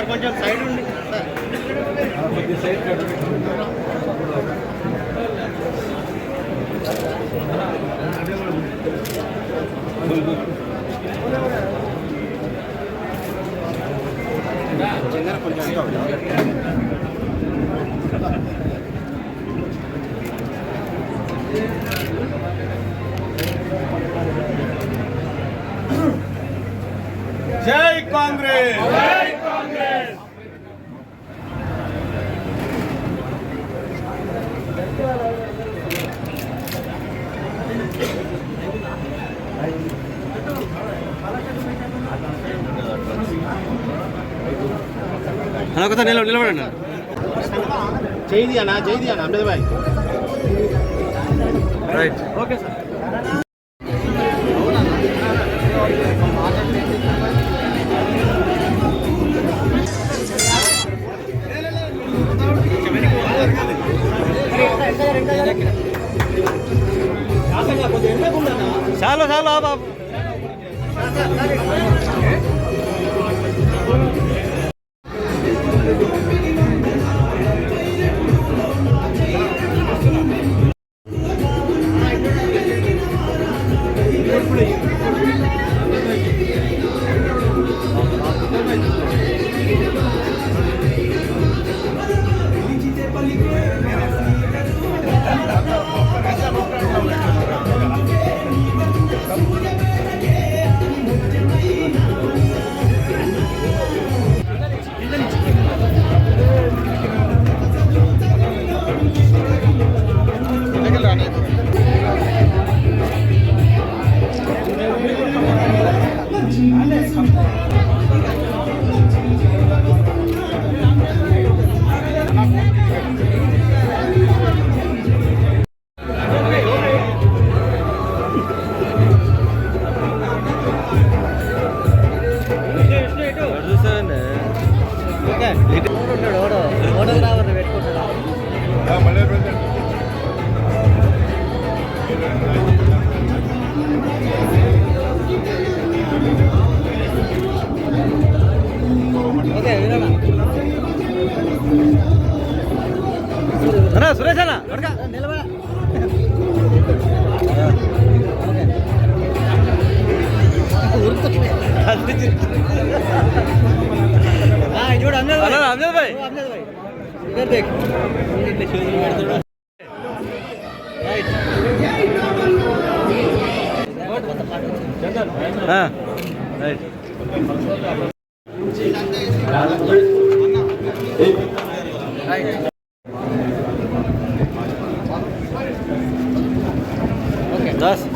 కొంచెం సైడ్ ఉండి సైడ్ జై కాంగ్రెస్ జై కాంగ్రెస్ నిలబడండి జైది అన్న అమ్జద్ భాయ్ రైట్ ఓకే సార్ చాలు బాబు సురేష్ అన్న చూడు అమ్జద్ భాయ్ इधर देख हाँ राइट ओके 10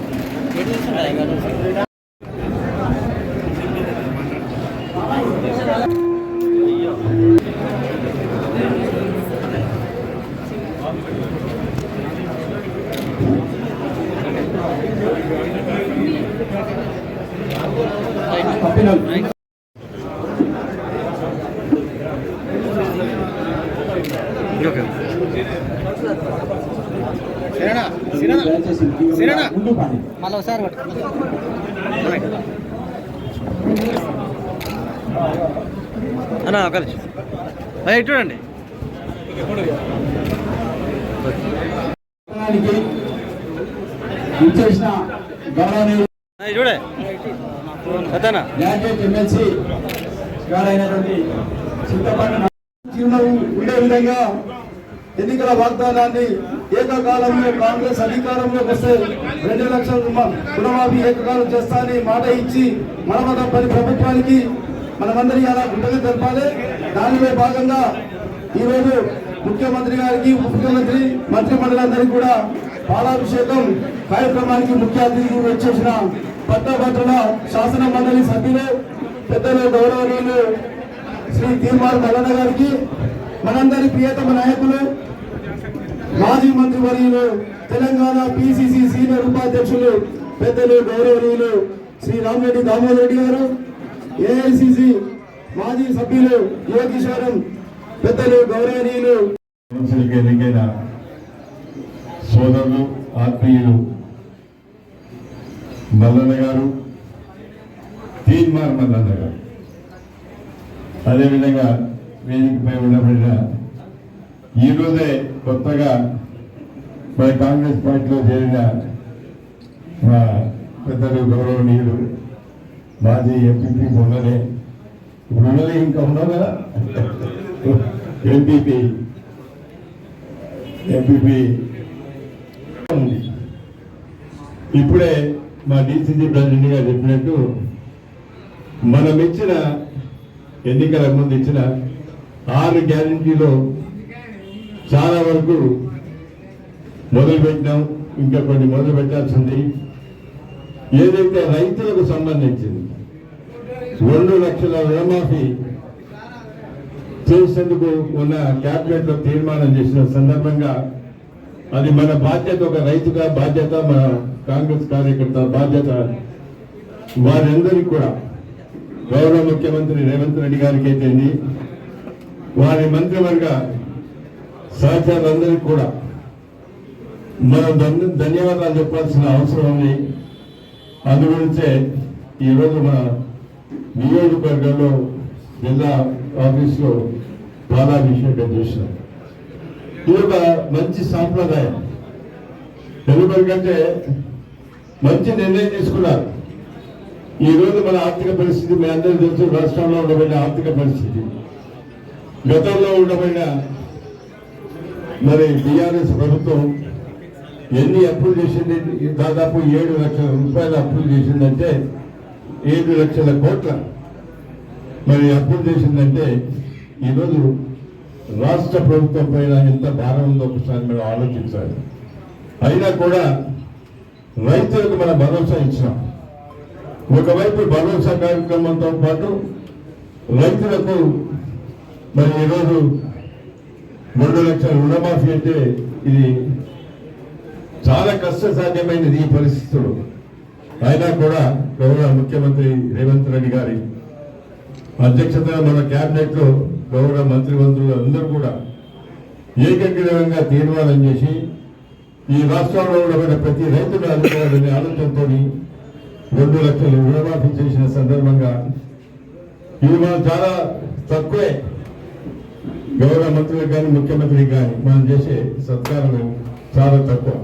మళ్ళీ ఒకసారి అన్నా కలిసి చూడండి చూడే సతనా ఎమ్మెల్సీ గారైనటువంటి చిరునవ్వు ఉండే విధంగా ఎన్నికల వాగ్దానాన్ని ఏకకాలంలో కాంగ్రెస్ అధికారంలోకి వస్తే 2 లక్షల రుణమాఫీ ఏకకాలం చేస్తానని మాట ఇచ్చి మనమత పని ప్రభుత్వానికి మనమందరి అలా కృతజ్ఞత తెలపాలి. దానిలో భాగంగా ఈరోజు ముఖ్యమంత్రి గారికి ఉప ముఖ్యమంత్రి మంత్రిమండలందరికీ కూడా పాలాభిషేకం కార్యక్రమానికి ముఖ్య అతిథి వచ్చేసిన పట్టభద్రుల శాసన మండలి సభ్యులు పెద్దలు గౌరవనీయులు శ్రీ తీర్మార్ మల్లన్న గారికి, మనందరి ప్రియతమ నాయకులు మాజీ మంత్రి వర్యులు తెలంగాణ పిసిసి సీనియర్ ఉపాధ్యక్షులు పెద్దలు గౌరవనీయులు శ్రీ రామిరెడ్డి దామోదర్ రెడ్డి గారు, ఏఐసిసి మాజీ సభ్యులు యువకిషోరం పెద్దలు గౌరవనీయులు ఎన్నికైన సోదరులు ఆత్మీయులు మల్లన్న గారు, తీన్మార్ మల్లన్న గారు, అదేవిధంగా వేదికపై ఉండబడిన ఈరోజే కొత్తగా మరి కాంగ్రెస్ పార్టీలో చేరిన మా పెద్దలు గౌరవనీయులు మాజీ ఎంపీపీ మొన్ననే ఇప్పుడు ఉన్నది ఇంకా ఉన్నావు కదా ఎంపీపీ ఉంది. ఇప్పుడే మా డిసిసి ప్రెసిడెంట్ గారు చెప్పినట్టు మనం ఇచ్చిన ఎన్నికల ముందు ఇచ్చిన 6 గ్యారెంటీలో చాలా వరకు మొదలుపెట్టినాం, ఇంకా కొన్ని మొదలు పెట్టాల్సింది. ఏదైతే రైతులకు సంబంధించింది 2 లక్షల రుణమాఫీ చేసేందుకు ఉన్న క్యాబినెట్ లో తీర్మానం చేసిన సందర్భంగా అది మన బాధ్యత, ఒక రైతుగా బాధ్యత, మన కాంగ్రెస్ కార్యకర్త బాధ్యత. వారందరికీ కూడా గౌరవ ముఖ్యమంత్రి రేవంత్ రెడ్డి గారికి అయితేంది, వారి మంత్రివర్గ సహచరులందరికీ కూడా మనం ధన్యవాదాలు చెప్పాల్సిన అవసరం ఉంది. అందు గురించే ఈరోజు మన నియోజకవర్గంలో జిల్లా ఆఫీసులో పాలాభిషేకం చేసినాం. ఇది ఒక మంచి సాంప్రదాయం. ఎందుకంటే మంచి నిర్ణయం తీసుకున్నారు. ఈ రోజు మన ఆర్థిక పరిస్థితి మీ అందరికీ తెలుసు. రాష్ట్రంలో ఉండబడిన ఆర్థిక పరిస్థితి, గతంలో ఉండబడిన మరి టిఆర్ఎస్ ప్రభుత్వం ఎన్ని అప్పులు చేసింది, దాదాపు 7 లక్షల రూపాయల అప్పులు చేసిందంటే 7 లక్షల కోట్ల మరి అప్పులు చేసిందంటే ఈరోజు రాష్ట్ర ప్రభుత్వం పైన ఎంత భారం ఉందో ఒకసారి మనం ఆలోచించాలి. అయినా కూడా రైతులకు మన భరోసా ఇచ్చినాం. ఒకవైపు భరోసా కార్యక్రమంతో పాటు రైతులకు మరి ఈరోజు 2 లక్షల రుణమాఫీ అంటే ఇది చాలా కష్టసాధ్యమైనది ఈ పరిస్థితులు. అయినా కూడా గౌరవ ముఖ్యమంత్రి రేవంత్ రెడ్డి గారి అధ్యక్షతన మన క్యాబినెట్ లో గౌరవ మంత్రిమంత్రులు అందరూ కూడా ఏకగ్రీవంగా తీర్మానం చేసి ఈ రాష్ట్రంలో ఉండబడిన ప్రతి రైతును ఆదుకోవాలనే ఆలోచనతో 2 లక్షలు రుణమాఫీ చేసిన సందర్భంగా ఇది మనం చాలా తక్కువే. గౌరవ మంత్రులకు కానీ ముఖ్యమంత్రికి కానీ మనం చేసే సత్కారం చాలా తక్కువ.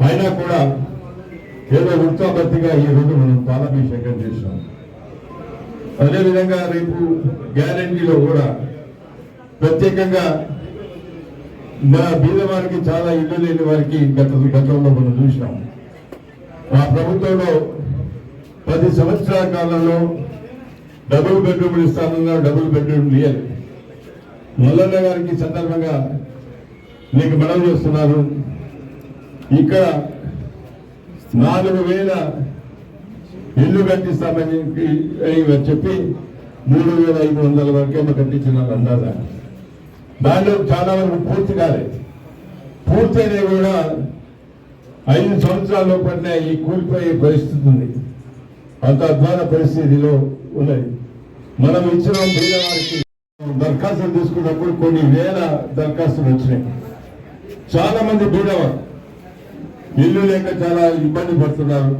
అయినా కూడా ఏదో ఉత్సాహబద్ధిగా ఈ రోజు మనం పాలాభిషేకం చేసినాం. అదేవిధంగా రేపు గ్యారెంటీలో కూడా ప్రత్యేకంగా మన బీదవారికి, చాలా ఇల్లు లేని వారికి గతంలో మనం చూసినాం. ఆ ప్రభుత్వంలో 10 సంవత్సరాల కాలంలో డబుల్ బెడ్రూమ్లు ఇస్తానన్నా డబుల్ బెడ్రూమ్ లేదు. మల్లన్న గారికి సందర్భంగా నీకు మనం చేస్తున్నారు. ఇక్కడ 4,000 ఇల్లు కట్టిస్తామని చెప్పి 3,500 వరకేమో కట్టించినారు అందాజా. దానిలో చాలా వరకు పూర్తి కాలేదు. పూర్తయినా కూడా 5 సంవత్సరాల లోపల ఈ కూలిపోయే పరిస్థితి ఉంది. అంత అధ్వాన పరిస్థితిలో ఉన్నది. మనం ఇచ్చిన పేదవారికి దరఖాస్తులు తీసుకున్నప్పుడు కొన్ని వేల దరఖాస్తులు వచ్చినాయి. చాలా మంది పేదవారు ఇల్లు లేక చాలా ఇబ్బంది పడుతున్నారు.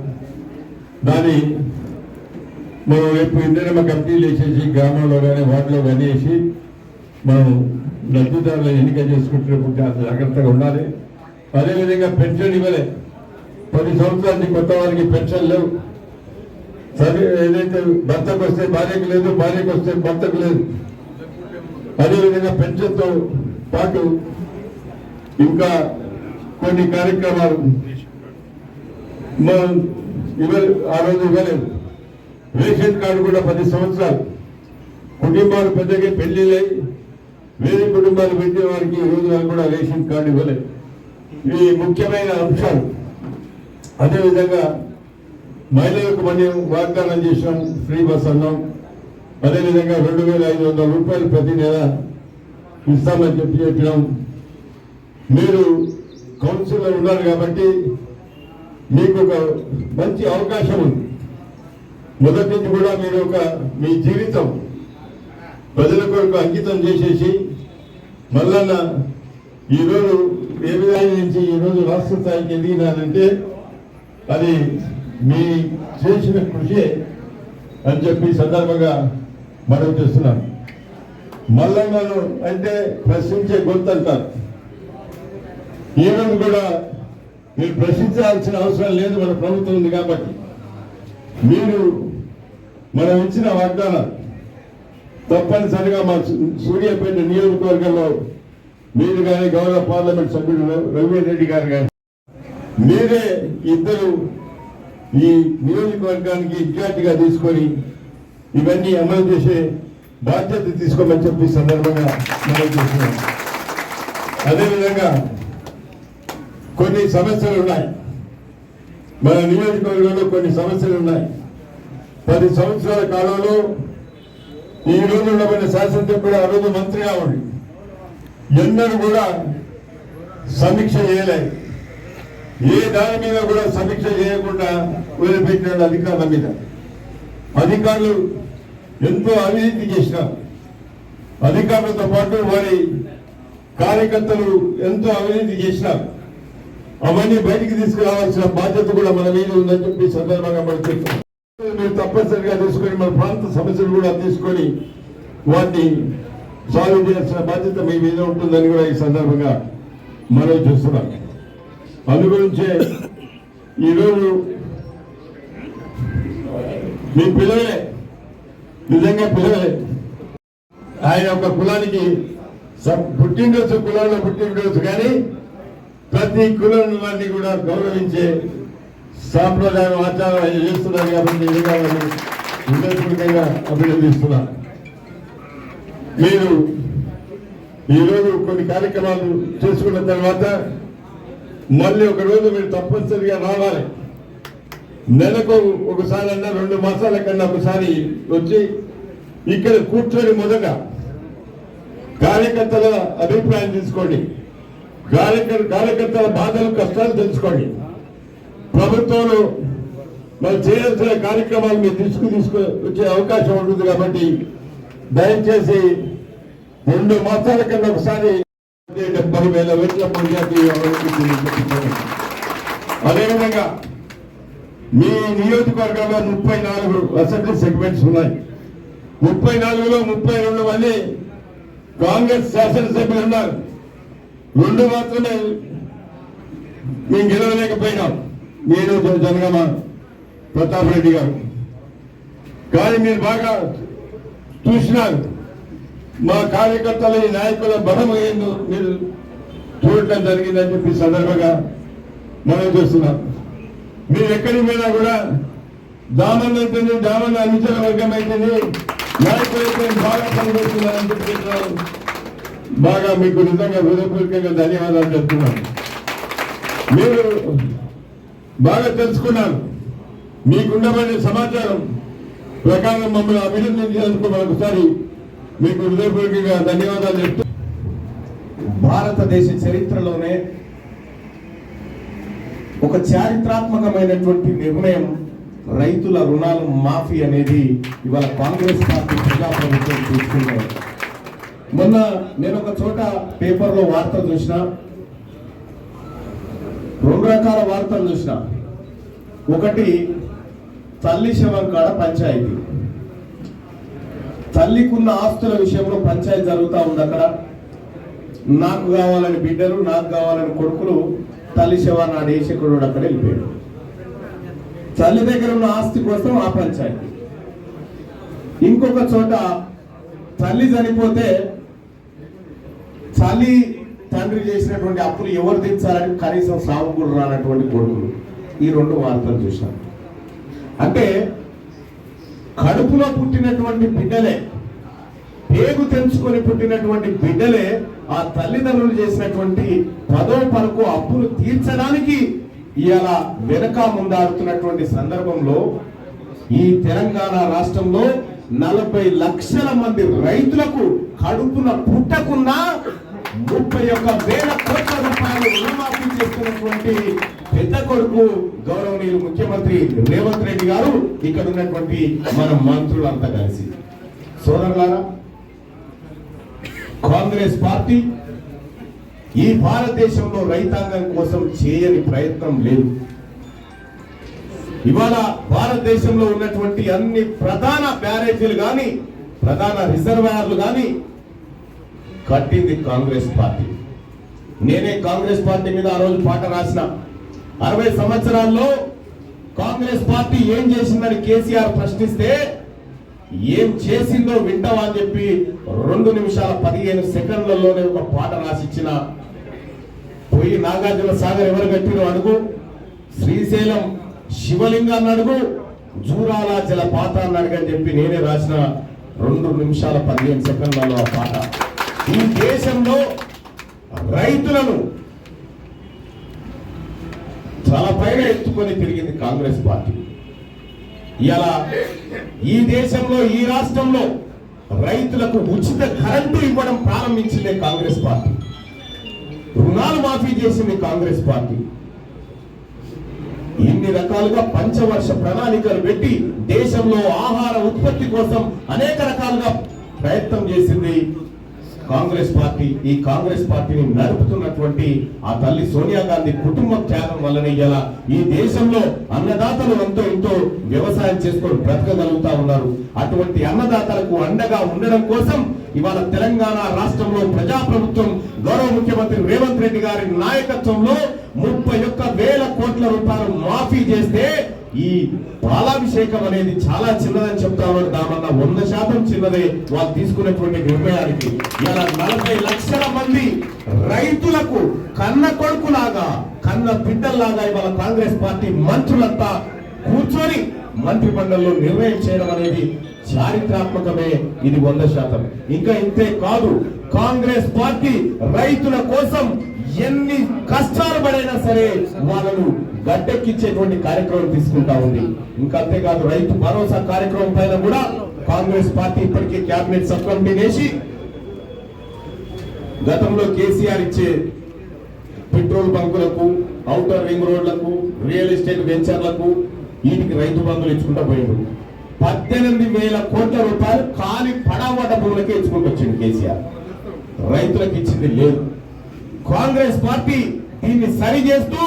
దాన్ని మనం రేపు ఇందిరమ్మ కమిటీలు వేసేసి గ్రామంలో కానీ వాటిలో కానీ వేసి మనం లబ్ధిదారులను ఎన్నిక చేసుకుంటున్నప్పుడు జాగ్రత్తగా ఉండాలి. అదేవిధంగా పెన్షన్ ఇవ్వలే. 10 సంవత్సరాల నుంచి కొత్త వారికి పెన్షన్ లేవు. సరే, ఏదైతే భర్తకు వస్తే భార్యకు లేదు, భార్యకు వస్తే భర్తకు లేదు. అదేవిధంగా పెన్షన్తో పాటు ఇంకా కొన్ని కార్యక్రమాలు మనం ఆ రోజు ఇవ్వలేదు. రేషన్ కార్డు కూడా 10 సంవత్సరాలు కుటుంబాలు పెద్దగా పెళ్లిళ్ళై వేరే కుటుంబాలు పెట్టిన వారికి ఈ రోజు కూడా రేషన్ కార్డు ఇవ్వలేదు. ఇవి ముఖ్యమైన అంశాలు. అదేవిధంగా మహిళలకు మనం వాగ్దానం చేసినాం, ఫ్రీ బస్ అన్నాం. అదేవిధంగా 2,500 రూపాయలు ప్రతి నెల ఇస్తామని చెప్పినాం. మీరు కౌన్సిల్లో ఉన్నారు కాబట్టి మీకు ఒక మంచి అవకాశం ఉంది. మొదటి నుంచి కూడా మీరు మీ జీవితం ప్రజల కొరకు అంకితం చేసేసి మల్లన్న ఈరోజు ఏ విధంగా నుంచి ఈరోజు రాష్ట్ర స్థాయికి ఎదిగినానంటే అది మీ చేసిన కృషి అని చెప్పి సందర్భంగా మనం చేస్తున్నాం. మల్లన్నను అంటే ప్రశ్నించే గొంతు అంటారు. ఈరోజు కూడా మీరు ప్రశ్నించాల్సిన అవసరం లేదు, మన ప్రభుత్వం ఉంది కాబట్టి. మీరు మనం ఇచ్చిన వాగ్దానాలు తప్పనిసరిగా మా సూర్యాపేట నియోజకవర్గంలో మీరు కానీ గౌరవ పార్లమెంట్ సభ్యుడు రఘువీర్ గారు కానీ మీరే ఇద్దరు ఈ నియోజకవర్గానికి ఇన్ఛార్జిగా తీసుకొని ఇవన్నీ అమలు చేసే బాధ్యత తీసుకోమని చెప్పి సందర్భంగా మనం చేస్తున్నాం. అదేవిధంగా కొన్ని సమస్యలు ఉన్నాయి, మన నియోజకవర్గంలో కొన్ని సమస్యలు ఉన్నాయి. 10 సంవత్సరాల కాలంలో ఈ రోజు ఉండబడిన శాసనసభ్యుడు ఆ రోజు మంత్రిగా ఉండి ఎన్నడూ కూడా సమీక్ష చేయలేదు. ఏ దాని మీద కూడా సమీక్ష చేయకుండా వదిలిపెట్టిన అధికారుల మీద. అధికారులు ఎంతో అవినీతి చేసినారు. అధికారులతో పాటు వారి కార్యకర్తలు ఎంతో అవినీతి చేసినారు. అవన్నీ బయటికి తీసుకురావాల్సిన బాధ్యత కూడా మన మీద ఉందని చెప్పి సందర్భంగా మనం చెప్తాం. మీరు తప్పనిసరిగా తీసుకొని మన ప్రాంత సమస్యలు కూడా తీసుకొని వాటిని సాల్వ్ చేయాల్సిన బాధ్యత మీ మీద ఉంటుందని కూడా ఈ సందర్భంగా మనం చూస్తున్నాం. అందుగురించే ఈరోజు మీ పిల్లలే నిజంగా పిల్లలే ఆయన ఒక కులానికి పుట్టినరోజు కులంలో పుట్టినరోజు కానీ ప్రతి కులం వారిని కూడా గౌరవించే సాంప్రదాయం ఆచారం ఆయన చేస్తున్నారు కాబట్టి హృదయపూర్వకంగా అభినందిస్తున్నారు. మీరు ఈరోజు కొన్ని కార్యక్రమాలు చేసుకున్న తర్వాత మళ్ళీ ఒక రోజు మీరు తప్పనిసరిగా రావాలి. నెలకు ఒకసారి అన్నా 2 మాసాల కన్నా ఒకసారి వచ్చి ఇక్కడ కూర్చొని మొదట కార్యకర్తల అభిప్రాయం తీసుకోండి. కార్యకర్తల బాధలు కష్టాలు తెలుసుకోండి. ప్రభుత్వంలో మరి చేయాల్సిన కార్యక్రమాలు మీరు వచ్చే అవకాశం ఉంటుంది కాబట్టి దయచేసి 2 మాసాల కన్నా ఒకసారి 70,000 ఓట్ల పొందాలి. అదేవిధంగా మీ నియోజకవర్గంలో 34 అసెంబ్లీ సెగ్మెంట్స్ ఉన్నాయి. 34లో 32 మంది కాంగ్రెస్ శాసనసభ్యులు ఉన్నారు. 2 మాత్రమే మేము గెలవలేకపోయినాం, నేను జనగామ ప్రతాప్ రెడ్డి గారు. కానీ మీరు బాగా చూసినారు మా కార్యకర్తల ఈ నాయకుల బలం ఏందో మీరు చూడటం జరిగిందని చెప్పి సందర్భంగా మనం చూస్తున్నాం. మీరు ఎక్కడికి పోయినా కూడా దామన్ అయితేనే దామన్ అనుచర వర్గం అయితేనే నాయకులైతే బాగా పనిచేస్తున్నారని చెప్పి బాగా మీకు నిజంగా హృదయపూర్వకంగా ధన్యవాదాలు చెప్తున్నాను. మీరు బాగా తెలుసుకున్నారు. మీకుండబడిన సమాచారం ప్రకారం మమ్మల్ని అభినందించినందుకు మరొకసారి మీకు హృదయపూర్వకంగా ధన్యవాదాలు చెప్తూ భారతదేశ చరిత్రలోనే ఒక చారిత్రాత్మకమైనటువంటి నిర్ణయం రైతుల రుణాలు మాఫీ అనేది ఇవాళ కాంగ్రెస్ పార్టీ ప్రజాప్రభుత్వం తీసుకున్నారు. మొన్న నేను ఒక చోట పేపర్లో వార్త చూసిన, 2 రకాల వార్తలు చూసిన. ఒకటి తల్లి శవం కాడ పంచాయతీ, తల్లికున్న ఆస్తుల విషయంలో పంచాయతీ జరుగుతూ ఉంది. అక్కడ నాకు కావాలని బిడ్డలు, నాకు కావాలని కొడుకులు తల్లి శవాన్ని ఆడేసి కూడా అక్కడ వెళ్ళిపోయాడు. తల్లి దగ్గర ఉన్న ఆస్తి కోసం ఆ పంచాయతీ. ఇంకొక చోట తల్లి చనిపోతే తల్లి తండ్రి చేసినటువంటి అప్పులు ఎవరు తీర్చాలని కనీసం సాగు కూడా రానటువంటి కొడుకులు. ఈ 2 వార్తలు చూసాం. అంటే కడుపులో పుట్టినటువంటి బిడ్డలే, పేగు తెంచుకొని పుట్టినటువంటి బిడ్డలే ఆ తల్లిదండ్రులు చేసినటువంటి 10వ పరకు అప్పులు తీర్చడానికి ఇలా వెనక ముందాడుతున్నటువంటి సందర్భంలో ఈ తెలంగాణ రాష్ట్రంలో 40 లక్షల మంది రైతులకు కడుపున పుట్టకున్నా 31,000 కోట్ల రూపాయలు రుణమాఫీ చేస్తున్నటువంటి పెద్ద కొడుకు గౌరవనీయులు ముఖ్యమంత్రి రేవంత్ రెడ్డి గారు, ఇక్కడ ఉన్నటువంటి మన మంత్రులంతా కలిసి. సోదరులారా, కాంగ్రెస్ పార్టీ ఈ భారతదేశంలో రైతాంగం కోసం చేయని ప్రయత్నం లేదు. ఇవాళ భారతదేశంలో ఉన్నటువంటి అన్ని ప్రధాన బ్యారేజీలు గాని, ప్రధాన రిజర్వాయర్లు గాని కట్టింది కాంగ్రెస్ పార్టీ. నేనే కాంగ్రెస్ పార్టీ మీద ఆ రోజు పాట రాసిన. 60 సంవత్సరాల్లో కాంగ్రెస్ పార్టీ ఏం చేసిందని కేసీఆర్ ప్రశ్నిస్తే, ఏం చేసిందో వింటావా అని చెప్పి 2 నిమిషాల 15 సెకండ్లలోనే ఒక పాట రాసిచ్చిన. పోయి నాగార్జున సాగర్ ఎవరు కట్టిరో అడుగు, శ్రీశైలం శివలింగాన్ని అడుగు, జూరాల జలపాతాన్ని అడుగని చెప్పి నేనే రాసిన 2 నిమిషాల 15 సెకండ్లలో ఆ పాట. ఈ దేశంలో రైతులను తలపైన ఎత్తుకొని తిరిగింది కాంగ్రెస్ పార్టీ. ఇలా ఈ దేశంలో, ఈ రాష్ట్రంలో రైతులకు ఉచిత కరెంటు ఇవ్వడం ప్రారంభించిందే కాంగ్రెస్ పార్టీ. రుణాలు మాఫీ చేసింది కాంగ్రెస్ పార్టీ. ఇన్ని రకాలుగా పంచవర్ష ప్రణాళికలు పెట్టి దేశంలో ఆహార ఉత్పత్తి కోసం అనేక రకాలుగా ప్రయత్నం చేసింది కాంగ్రెస్ పార్టీ. ఈ కాంగ్రెస్ పార్టీని నడుపుతున్నటువంటి ఆ తల్లి సోనియా గాంధీ కుటుంబ త్యాగం వల్లనే ఇలా ఈ దేశంలో అన్నదాతలు ఎంతో ఎంతో వ్యవసాయం చేసుకొని బ్రతకగలుగుతా ఉన్నారు. అటువంటి అన్నదాతలకు అండగా ఉండడం కోసం ఇవాళ తెలంగాణ రాష్ట్రంలో ప్రజాప్రభుత్వం గౌరవ ముఖ్యమంత్రి రేవంత్ రెడ్డి గారి నాయకత్వంలో 31,000 కోట్ల రూపాయలు మాఫీ చేస్తే, ఈ పాలాభిషేకం అనేది చాలా చిన్నదని చెప్తా ఉన్నారు. దామన్నా 100% చిన్నదే వాళ్ళు తీసుకున్నటువంటి నిర్ణయానికి. ఇలా 40 లక్షల మంది రైతులకు కన్న కొడుకులాగా, కన్న బిడ్డల్లాగా ఇవాళ కాంగ్రెస్ పార్టీ మంత్రులంతా కూర్చొని మంత్రి మండలిలో నిర్ణయం చేయడం అనేది చారిత్రాత్మకమే. ఇది 100%. ఇంకా ఇంతే కాదు, కాంగ్రెస్ పార్టీ రైతుల కోసం ఎన్ని కష్టాలు పడైనా సరే వాళ్ళను గడ్డెక్కించేటువంటి కార్యక్రమం తీసుకుంటా ఉంది. ఇంకా అంతేకాదు, రైతు భరోసా కార్యక్రమం పైన కూడా కాంగ్రెస్ పార్టీ ఇప్పటికే కేబినెట్ సబ్ కమిటీ వేసి గతంలో కేసీఆర్ ఇచ్చే పెట్రోల్ బంకులకు, ఔటర్ రింగ్ రోడ్లకు, రియల్ ఎస్టేట్ వెంచర్లకు వీటికి రైతు బంధువులు ఇచ్చుకుంటా పోయిండు. 18,000 కోట్ల రూపాయలు ఖాళీ పడవట భూములకే ఇచ్చుకుంటూ వచ్చింది కేసీఆర్. రైతులకు ఇచ్చింది లేదు. కాంగ్రెస్ పార్టీ దీన్ని సరి చేస్తూ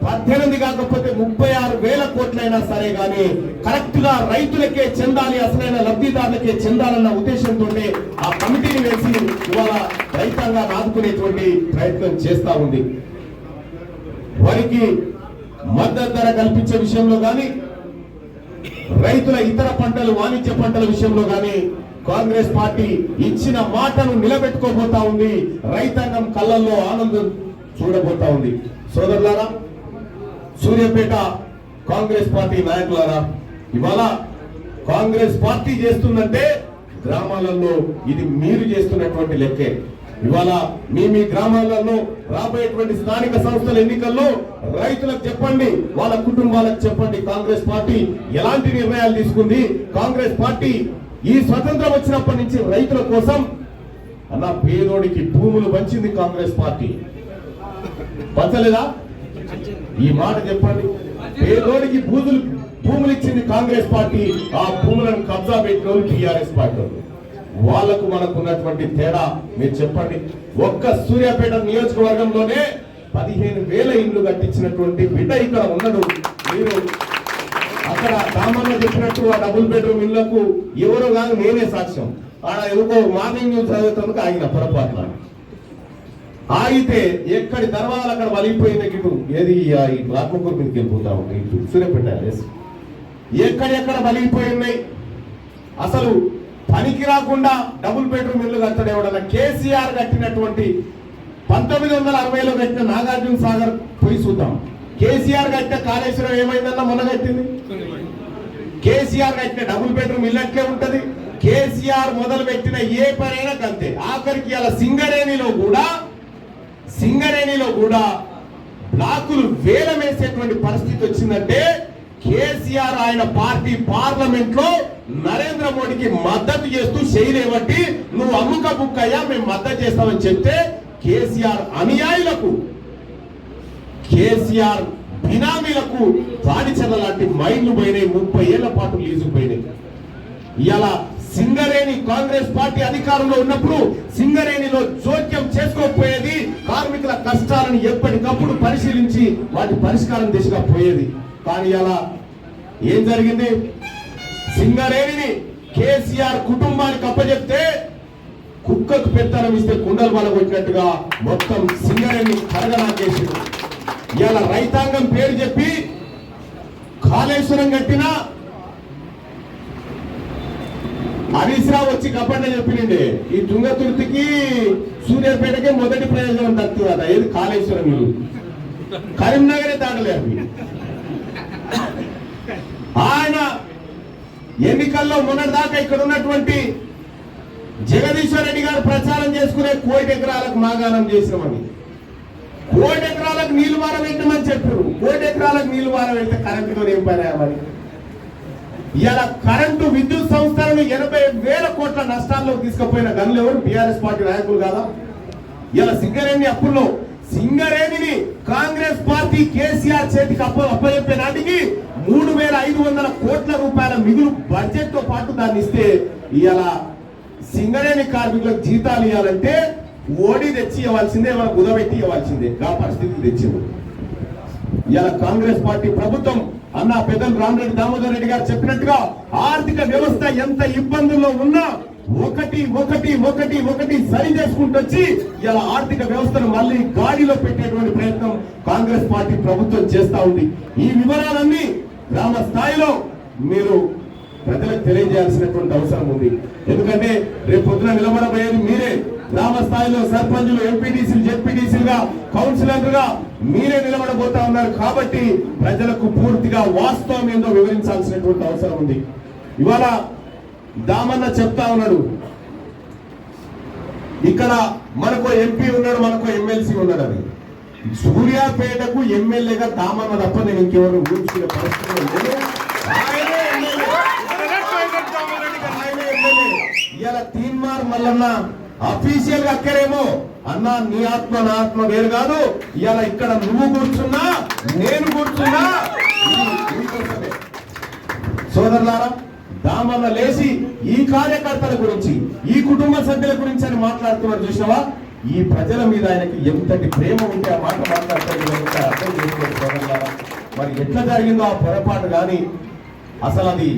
18 కాకపోతే 36,000 కోట్లైనా సరే గానీ కరెక్ట్ గా రైతులకే చెందాలి, అసలైన లబ్ధిదారులకే చెందాలన్న ఉద్దేశంతో ఆ కమిటీని వేసి ఇవాళ రైతాంగాన్ని ఆదుకునేటువంటి ప్రయత్నం చేస్తా ఉంది. వారికి మద్దతు ధర కల్పించే విషయంలో గాని, రైతుల ఇతర పంటలు, వాణిజ్య పంటల విషయంలో గాని కాంగ్రెస్ పార్టీ ఇచ్చిన మాటను నిలబెట్టుకోబోతా ఉంది. రైతాంగం కళ్ళల్లో ఆనందం చూడబోతా ఉంది. సోదరులారా, సూర్యాపేట కాంగ్రెస్ పార్టీ నాయకులారా, ఇవాళ కాంగ్రెస్ పార్టీ చేస్తుందంటే గ్రామాలలో ఇది మీరు చేస్తున్నటువంటి లెక్కే. ఇవాళ మీ గ్రామాలలో రాబోయేటువంటి స్థానిక సంస్థల ఎన్నికల్లో రైతులకు చెప్పండి, వాళ్ళ కుటుంబాలకు చెప్పండి కాంగ్రెస్ పార్టీ ఎలాంటి నిర్ణయాలు తీసుకుంది. కాంగ్రెస్ పార్టీ ఈ స్వతంత్రం వచ్చినప్పటి నుంచి రైతుల కోసం అన్న పేదోడికి భూములు పంచింది కాంగ్రెస్ పార్టీ. పంచలేదా? ఈ మాట చెప్పండి. పేదోడికి భూములు ఇచ్చింది కాంగ్రెస్ పార్టీ. ఆ భూములను కబ్జా పెట్టిన టీఆర్ఎస్ పార్టీ. వాళ్లకు మనకు ఉన్నటువంటి తేడా మీరు చెప్పండి. ఒక్క సూర్యాపేట నియోజకవర్గంలోనే 15,000 ఇండ్లు కట్టించినటువంటి బిడ్డ ఇక్కడ ఉన్నాడు. మీరు అక్కడ సామాన్య చెప్పినట్టు ఆ డబుల్ బెడ్రూమ్ ఇళ్లకు ఎవరో కాదు, నేనే సాక్ష్యం. ఆడ ఎవరో మార్నింగ్ న్యూస్ చదువుతానికి ఆగిన పొరపాటున ఆగితే ఎక్కడి దర్వాలు అక్కడ వలిగిపోయిన ఇటు ఏది ఈ ఆత్మకూరు మీదకి వెళ్ళిపోతా ఉంది. ఇటు సూర్యాపేట ఎక్కడెక్కడ వలిగిపోయి ఉన్నాయి. అసలు పనికి రాకుండా డబుల్ బెడ్రూమ్ ఇల్లు కట్టడం ఎవడన్నా? కేసీఆర్ కట్టినటువంటి 1960లో కట్టిన నాగార్జున సాగర్ పోయి చూద్దాం. కేసీఆర్ కట్టిన కాళేశ్వరం ఏమైందన్నా మొన్న కట్టింది. కేసీఆర్ కట్టిన డబుల్ బెడ్రూమ్ ఇల్లు అట్లే ఉంటది. కేసీఆర్ మొదలు పెట్టిన ఏ పనైనా కంతే. ఆఖరికి అలా సింగరేణిలో కూడా బ్లాకులు వేలం వేసేటువంటి పరిస్థితి వచ్చిందంటే కేసీఆర్ ఆయన పార్టీ పార్లమెంట్ లో నరేంద్ర మోడీకి మద్దతు చేస్తూ చేయలేబట్టి నువ్వు అమ్ముక బుక్కయ్యా మేము మద్దతు చేస్తామని చెప్తే కేసీఆర్ అనుయాయులకు, కేసీఆర్ బినామీలకు తాడిచెల్ల లాంటి మైండ్లు పోయినాయి. 30 ఏళ్ల పాటు లీజు పోయినాయి. ఇలా సింగరేణి కాంగ్రెస్ పార్టీ అధికారంలో ఉన్నప్పుడు సింగరేణిలో జోక్యం చేసుకోకపోయేది. కార్మికుల కష్టాలను ఎప్పటికప్పుడు పరిశీలించి వాటి పరిష్కారం దిశగా పోయేది. కానీ అలా ఏం జరిగింది? సింగరేణిని కేసీఆర్ కుటుంబానికి అప్పచెప్తే కుక్కకు పెత్తనం ఇస్తే కుండలు బలగొట్టినట్టుగా మొత్తం సింగరేణి కరగనాకేసింది. ఇలా రైతాంగం పేరు చెప్పి కాళేశ్వరం కట్టిన హరీష్ రావు వచ్చి కప్పండి చెప్పిండే ఈ తుంగతుర్తికి సూర్యాపేటకే మొదటి ప్రయోజనం దక్కు కదా. ఏది కాళేశ్వరం నీళ్ళు కరీంనగరే దాటలేదు. ఆయన ఎన్నికల్లో మొన్నటిదాకా ఇక్కడ ఉన్నటువంటి జగదీశ్వర్ రెడ్డి గారు ప్రచారం చేసుకునే 1 కోటి ఎకరాలకు మాగాణం చేసినామని, 1 కోటి ఎకరాలకు నీళ్లు మారబెట్టమని చెప్పారు. 1 కోటి ఎకరాలకు నీళ్లు మారబెడితే కరెంటుతో ఏం పని అయ్యామని ఇలా కరెంటు విద్యుత్ సంస్థలను 80,000 కోట్ల నష్టాల్లో తీసుకుపోయిన గనులు ఎవరు? బీఆర్ఎస్ పార్టీ నాయకులు కాదా? ఇలా సింగరేణి అప్పుల్లో సింగరేణిని కాంగ్రెస్ పార్టీ కేసీఆర్ చేతికి అప్పచెప్పే నాటికి 3,500 కోట్ల రూపాయల మిగులు బడ్జెట్ తో పాటు దాన్ని ఇస్తే ఇలా సింగరేణి కార్మికులకు జీతాలు ఇవ్వాలంటే ఓడి తెచ్చి ఇవ్వాల్సిందే, మన కుదబెట్టి ఇవ్వాల్సిందే. ఆ పరిస్థితికి తెచ్చింది. ఇలా కాంగ్రెస్ పార్టీ ప్రభుత్వం అన్న పెద్దలు రామరెడ్డి దామోదర్ రెడ్డి గారు చెప్పినట్టుగా ఆర్థిక వ్యవస్థ ఎంత ఇబ్బందుల్లో ఉన్నా ఒకటి సరి చేసుకుంటూ వచ్చి ఇలా ఆర్థిక వ్యవస్థను మళ్ళీ గాడిలో పెట్టేటువంటి ప్రయత్నం కాంగ్రెస్ పార్టీ ప్రభుత్వం చేస్తా ఉంది. ఈ వివరాలన్నీ గ్రామ స్థాయిలో మీరు ప్రజలకు తెలియజేయాల్సినటువంటి అవసరం ఉంది. ఎందుకంటే రేపు పొద్దున నిలబడబోయేది మీరే. గ్రామ స్థాయిలో సర్పంచులు, ఎంపీటీసీలు, జెడ్పీటీసీలుగా, కౌన్సిలర్లుగా మీరే నిలబడబోతా ఉన్నారు. కాబట్టి ప్రజలకు పూర్తిగా వాస్తవం ఏందో వివరించాల్సినటువంటి అవసరం ఉంది. ఇవాళ దామన్న చెప్తా ఉన్నాడు, ఇక్కడ మనకు ఎంపీ ఉన్నాడు, మనకు ఎమ్మెల్సీ ఉన్నాడు అని. సూర్యాపేటకు ఎమ్మెల్యేగా దామన్న తప్ప నేను ఇంకెవరు ఊహించుకునే పరిస్థితి లేదు. ఇలా తీన్మార్ మల్లన్న అఫీషియల్ గా అక్కడేమో అన్నా నీ ఆత్మ నా ఆత్మ వేరు కాదు, ఇలా ఇక్కడ నువ్వు కూర్చున్నా నేను కూర్చున్నా సోదరులారా. దామన్న లేచి ఈ కార్యకర్తల గురించి, ఈ కుటుంబ సభ్యుల గురించి అని మాట్లాడుతున్నాడు. చూసినావా? ఈ ప్రజల మీద ఆయనకి ఎంతటి ప్రేమ ఉంటే ఆ మాట మాట్లాడతాడు. అర్థం చేసుకోవచ్చు సోదరులారా. మరి ఎట్లా జరిగిందో ఆ పొరపాటు కానీ అసలు అది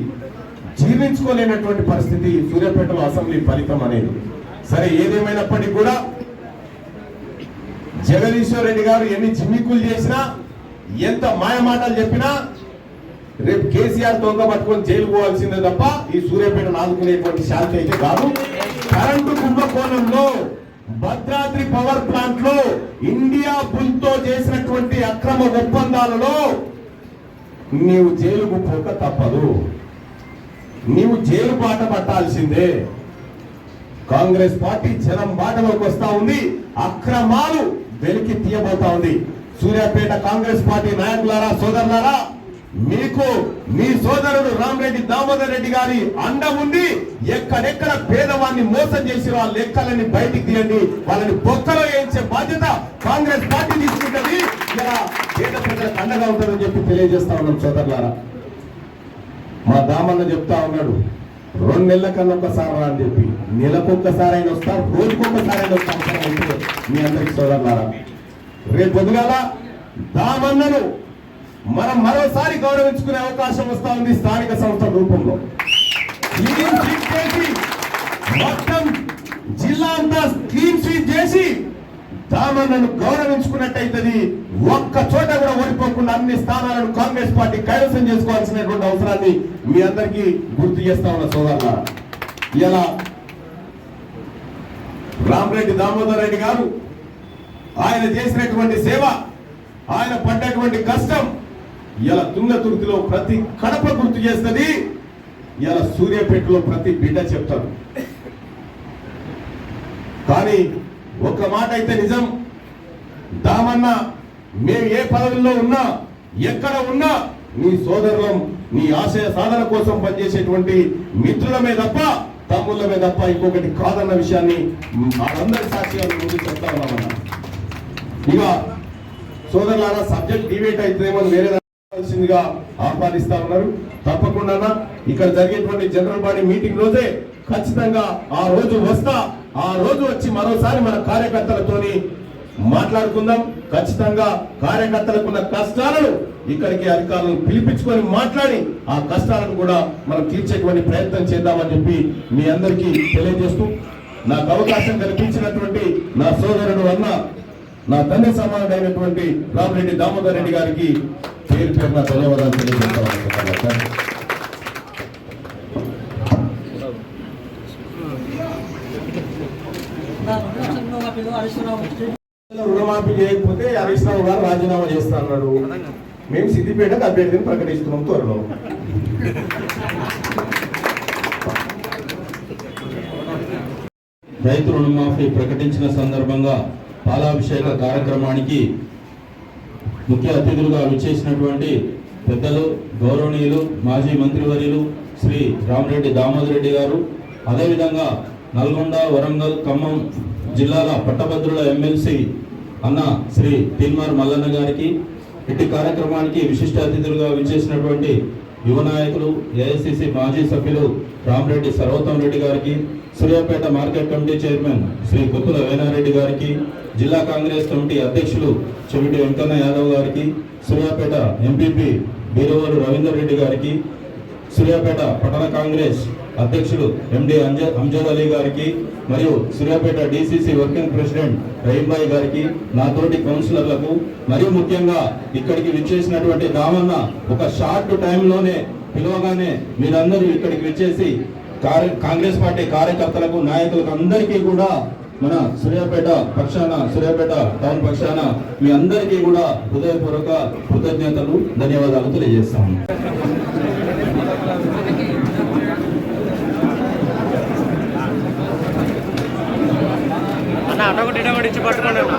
జీర్ణించుకోలేనటువంటి పరిస్థితి సూర్యాపేటలో అసెంబ్లీ ఫలితం అనేది. సరే, ఏదేమైనప్పటికీ కూడా జగదీశ్వర్ రెడ్డి గారు ఎన్ని జిమ్మిక్కులు చేసినా, ఎంత మాయ మాటలు చెప్పినా రేపు కేసీఆర్ దొంగ పట్టుకొని జైలు పోవాల్సిందే తప్ప ఈ సూర్యాపేట నాదుకునేటువంటి శాంతి అయితే కాదు. కరెంటు కుంభకోణంలో భద్రాద్రి పవర్ ప్లాంట్ లో ఇండియా బుల్ తో చేసినటువంటి అక్రమ ఒప్పందాలలో నీవు జైలుకు పోక తప్పదు. నీవు జైలు బాట పట్టాల్సిందే. కాంగ్రెస్ పార్టీ జనం బాటలోకి వస్తా ఉంది. అక్రమాలు వెలికి తీయబోతా ఉంది. సూర్యాపేట కాంగ్రెస్ పార్టీ నాయకులారా, సోదరులారా, మీకు మీ సోదరుడు రామరెడ్డి దామోదర్ రెడ్డి గారి అండ ఉంది. ఎక్కడెక్కడ పేదవాన్ని మోసం చేసి ఆ లెక్కలని బయటికి తీయండి. వాళ్ళని బొక్కలో వేయించే బాధ్యత కాంగ్రెస్ పార్టీ తీసుకుంటుంది. ఇలా పేద ప్రజలకు అండగా ఉంటుందని చెప్పి తెలియజేస్తా ఉన్నాం సోదరులారా. మా దామన్న చెప్తా ఉన్నాడు, 2 నెలల కన్నా ఒక్కసారి రా అని చెప్పి. నెలకొక్కసారి అయినా వస్తా, రోజుకొక్కసారి అయినా వస్తా. అవసరం అయితే మీ అందరికి సోదరులారా, రేపు పొద్దుగాల దామన్నను మనం మరోసారి గౌరవించుకునే అవకాశం వస్తా ఉంది. స్థానిక సంస్థల రూపంలో క్లీన్ స్వీప్ చేసి, మొత్తం జిల్లా అంతా క్లీన్ స్వీప్ చేసి దామన్నను గౌరవించుకున్నట్టయితది. ఒక్క చోట కూడా ఓడిపోకుండా అన్ని స్థానాలను కాంగ్రెస్ పార్టీ కైవసం చేసుకోవాల్సినటువంటి అవసరాన్ని మీ అందరికీ గుర్తు చేస్తా ఉన్న సోదరులారా. ఇలా రామరెడ్డి దామోదర్ రెడ్డి గారు ఆయన చేసినటువంటి సేవ, ఆయన పడ్డటువంటి కష్టం ఇలా తుంగతుర్తిలో ప్రతి కడప గుర్తు చేస్తుంది. ఇలా సూర్యాపేటలో ప్రతి బిడ్డ చెప్తారు. కానీ ఒక మాట అయితే నిజం, దామన్న మేము ఏ పదవుల్లో ఉన్నా, ఎక్కడ ఉన్నా నీ సోదరులం, నీ ఆశయ సాధన కోసం పనిచేసేటువంటి మిత్రులమే తప్ప తమ్ముళ్ళమే తప్ప ఇంకొకటి కాదన్న విషయాన్ని వాళ్ళందరి సాక్షిగా ముందు చెప్తా ఉన్నామన్నా. ఇక సోదరులారా, సబ్జెక్ట్ డిబేట్ అయితేమో వేరే గా ఆహ్వానిస్తా ఉన్నారు. తప్పకుండా ఇక్కడ జరిగేటువంటి జనరల్ బాడీ మీటింగ్ రోజే ఖచ్చితంగా ఆ రోజు వస్తా. ఆ రోజు వచ్చి మరోసారి మన కార్యకర్తలతోని మాట్లాడుకుందాం. ఖచ్చితంగా కార్యకర్తలకు ఉన్న కష్టాలను ఇక్కడికి అధికారులను పిలిపించుకొని మాట్లాడి ఆ కష్టాలను కూడా మనం తీర్చేటువంటి ప్రయత్నం చేద్దామని చెప్పి మీ అందరికీ తెలియజేస్తూ, నాకు అవకాశం కల్పించినటువంటి నా సోదరుడు అన్న నా తండ్రి సమానుడైనటువంటి రామిరెడ్డి దామోదర్ రెడ్డి గారికి పేరు పేరున ధన్యవాదాలు తెలియజేస్తాను. రుణమాఫీ చేయకపోతే హరీష్ రావు గారు రాజీనామా చేస్తా అన్నాడు. మేము సిద్దిపేటకు అభ్యర్థిని ప్రకటిస్తున్నాం త్వరలో. రైతు రుణమాఫీ ప్రకటించిన సందర్భంగా పాలాభిషేక కార్యక్రమానికి ముఖ్య అతిథులుగా విచ్చేసినటువంటి పెద్దలు, గౌరవనీయులు, మాజీ మంత్రివర్యులు శ్రీ రామిరెడ్డి దామోదర్ రెడ్డి గారు, అదేవిధంగా నల్గొండ, వరంగల్, ఖమ్మం జిల్లాల పట్టభద్రుల ఎమ్మెల్సీ అన్న శ్రీ తీన్మార్ మల్లన్న గారికి, ఇట్టి కార్యక్రమానికి విశిష్ట అతిథులుగా విచ్చేసినటువంటి యువ నాయకులు, ఏఐసిసి మాజీ సభ్యులు రామిరెడ్డి సర్వోత్తమ్ రెడ్డి గారికి, Suryapet market committee chairman Shri Guttula Venareddy గారికి, జిల్లా కాంగ్రెస్ కమిటీ అధ్యక్షులు చెవిటి వెంకన్న యాదవ్ గారికి, సూర్యాపేట ఎంపీపీ బీరవోలు రవీందర్ రెడ్డి గారికి, సూర్యాపేట పట్టణ కాంగ్రెస్ అధ్యక్షులు ఎండి అంజద్ అలీ గారికి, మరియు సూర్యాపేట డిసిసి వర్కింగ్ ప్రెసిడెంట్ రహీంబాయి గారికి, నాతోటి కౌన్సిలర్లకు, మరియు ముఖ్యంగా ఇక్కడికి విచ్చేసినటువంటి దామన్న ఒక షార్ట్ టైంలోనే పిలవగానే మీరందరూ ఇక్కడికి విచ్చేసి కాంగ్రెస్ పార్టీ కార్యకర్తలకు, నాయకులకు అందరికీ కూడా మన సూర్యాపేట పక్షాన, సూర్యాపేట టౌన్ పక్షాన మీ అందరికీ కూడా హృదయపూర్వక కృతజ్ఞతలు, ధన్యవాదాలు తెలియజేస్తాము. అన్న అటొకటి ఇచ్చి పట్టుకోండి అన్న.